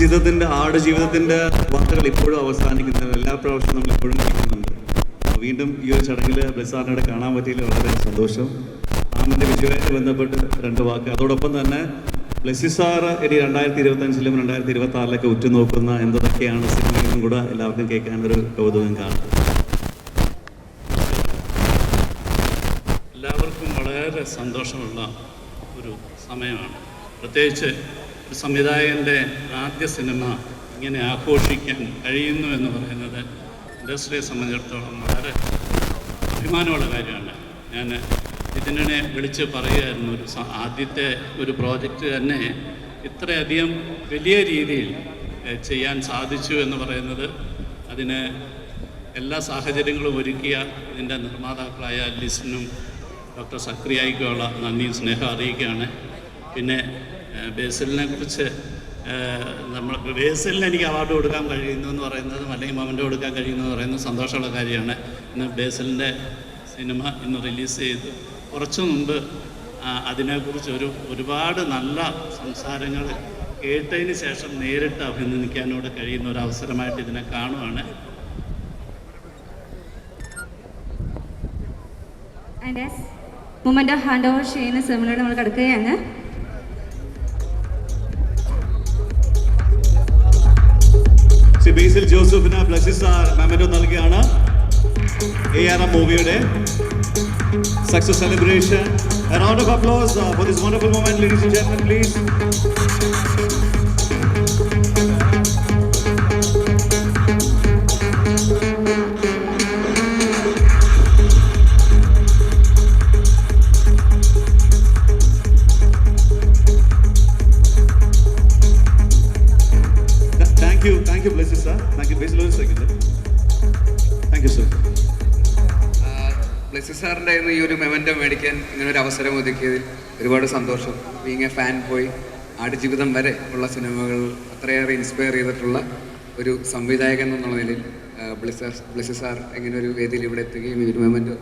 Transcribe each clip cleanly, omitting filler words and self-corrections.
ആടുജീവിതത്തിൻ്റെ വാർത്തകൾ ഇപ്പോഴും അവസാനിക്കുന്നത് എല്ലാ പ്രാവശ്യവും നമ്മൾ ഇപ്പോഴും കേൾക്കുന്നുണ്ട്. വീണ്ടും ഈ ഒരു ചടങ്ങിൽ ബ്ലെസ്സാറിനെ കാണാൻ പറ്റിയതിൽ വളരെ സന്തോഷം. ആമിൻ്റെ വിജയവുമായി ബന്ധപ്പെട്ട് 2 വാക്ക്. അതോടൊപ്പം തന്നെ ബ്ലെസ്സി സാറ് ഇനി 2025-ലും 2026-ലൊക്കെ ഉറ്റുനോക്കുന്ന എന്തൊക്കെയാണ് സിനിമയിലും കൂടെ എല്ലാവർക്കും കേൾക്കാനൊരു കൗതുകം കാണും. എല്ലാവർക്കും വളരെ സന്തോഷമുള്ള ഒരു സമയമാണ്. പ്രത്യേകിച്ച് ഒരു സംവിധായകൻ്റെ ആദ്യ സിനിമ ഇങ്ങനെ ആഘോഷിക്കാൻ കഴിയുന്നു എന്ന് പറയുന്നത് ഇൻഡസ്ട്രിയെ സംബന്ധിച്ചിടത്തോളം വളരെ അഭിമാനമുള്ള കാര്യമാണ്. ഞാൻ ഇതിനെ വിളിച്ച് പറയുമായിരുന്നു, ആദ്യത്തെ ഒരു പ്രോജക്റ്റ് തന്നെ ഇത്രയധികം വലിയ രീതിയിൽ ചെയ്യാൻ സാധിച്ചു എന്ന് പറയുന്നത് അതിന് എല്ലാ സാഹചര്യങ്ങളും ഒരുക്കിയ ഇതിൻ്റെ നിർമ്മാതാക്കളായ ലിസ്റ്റിനും ഡോക്ടർ സക്രിയയ്ക്കുള്ള നന്ദിയും സ്നേഹം അറിയിക്കുകയാണ്. പിന്നെ ബേസിലിനെ കുറിച്ച് ബേസിലിന് എനിക്ക് അവാർഡ് കൊടുക്കാൻ കഴിയുന്നു എന്ന് പറയുന്നതും അല്ലെങ്കിൽ മൊമെൻ്റ് കൊടുക്കാൻ കഴിയുന്നു എന്ന് പറയുന്നത് സന്തോഷമുള്ള കാര്യമാണ്. ഇന്ന് ബേസിലിൻ്റെ സിനിമ ഇന്ന് റിലീസ് ചെയ്തു. കുറച്ചു മുമ്പ് അതിനെക്കുറിച്ച് ഒരുപാട് നല്ല സംസാരങ്ങൾ കേട്ടതിന് ശേഷം നേരിട്ട് അഭിനന്ദിക്കാനോട് കഴിയുന്ന ഒരു അവസരമായിട്ട് ഇതിനെ കാണുവാണ്. മൊമെൻ്റ് ഹാൻഡ് ഓവർ ചെയ്യുന്ന സെമിനാർ നമ്മൾ കിടക്കുകയാണ്. ബേസിൽ ജോസഫിന് ബ്ലെസ്സി സാർ മൊമെൻ്റ് നൽകുകയാണ്. ARM മൂവിയുടെ success celebration. A round of applause for this wonderful moment, ladies and gentlemen, please. Thank you, Blessed sir. Thank you, Basil. Thank you, sir. Blessy സാറിൻ്റെ ഈ ഒരു moment മേടിക്കാൻ ഇങ്ങനൊരു അവസരം ഒതുക്കിയതിൽ ഒരുപാട് സന്തോഷം. Being A fan boy, Aadujeevitham വരെ ഉള്ള സിനിമകൾ അത്രയേറെ ഇൻസ്പയർ ചെയ്തിട്ടുള്ള ഒരു സംവിധായകൻ എന്നുള്ള നിലയിൽ ബ്ലെസ്സി സാർ ഇങ്ങനെ ഒരു വേദിയിൽ ഇവിടെ എത്തുകയും ഈ ഒരു മൊമെൻ്റ്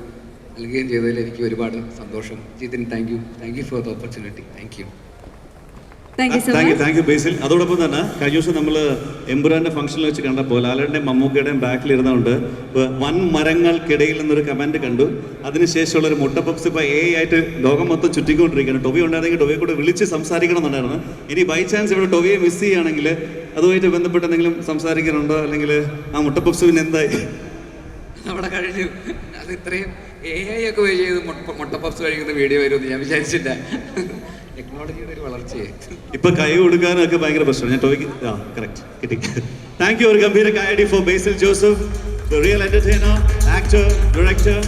നൽകുകയും ചെയ്തതിൽ എനിക്ക് ഒരുപാട് സന്തോഷം. Jithin, thank you for the opportunity. Thank you Basil. അതോടൊപ്പം തന്നെ കഴിഞ്ഞ ദിവസം നമ്മൾ എമ്പുരാൻ്റെ ഫംഗ്ഷനിൽ വെച്ച് കണ്ടപ്പോൾ ലാലേട്ടൻ്റെയും മമ്മൂക്കയുടെയും ബാക്കിൽ ഇരുന്നുകൊണ്ട് വൻ മരങ്ങൾക്കിടയിൽ നിന്നൊരു കമൻറ്റ് കണ്ടു. അതിനുശേഷമുള്ള ഒരു മുട്ട പപ്സ് ഇപ്പോൾ ആയിട്ട് ലോകം മൊത്തം ചുറ്റിക്കൊണ്ടിരിക്കുകയാണ്. ടൊവി ഉണ്ടായിരുന്നെങ്കിൽ ടൊവിയെ കൂടെ വിളിച്ച് സംസാരിക്കണം എന്നുണ്ടായിരുന്നു. ഇനി ബൈ ചാൻസ് ഇവിടെ ടൊവിയെ മിസ് ചെയ്യുകയാണെങ്കിൽ അതുമായിട്ട് ബന്ധപ്പെട്ട് എന്തെങ്കിലും സംസാരിക്കാനുണ്ടോ, അല്ലെങ്കിൽ ആ മുട്ട പപ്സ് പിന്നെ എന്തായി? അവിടെ കഴിഞ്ഞു. അത് ഇത്രയും ഒക്കെ വഴി ചെയ്ത് മുട്ട പപ്സ് കഴിക്കുന്ന വീഡിയോ വരുമെന്ന് ഞാൻ വിചാരിച്ചില്ല. ടെക്നോളജിയുടെ ഒരു വളർച്ചയെ ഇപ്പൊ കൈ കൊടുക്കാനൊക്കെ ഭയങ്കര പ്രശ്നമാണ്. ഞാൻ ടോയ്ക്ക് കറക്റ്റ് കിട്ടി. Thank you. ഒരു ഗംഭീര കൈയടി for Basil Joseph, the real entertainer, actor, director.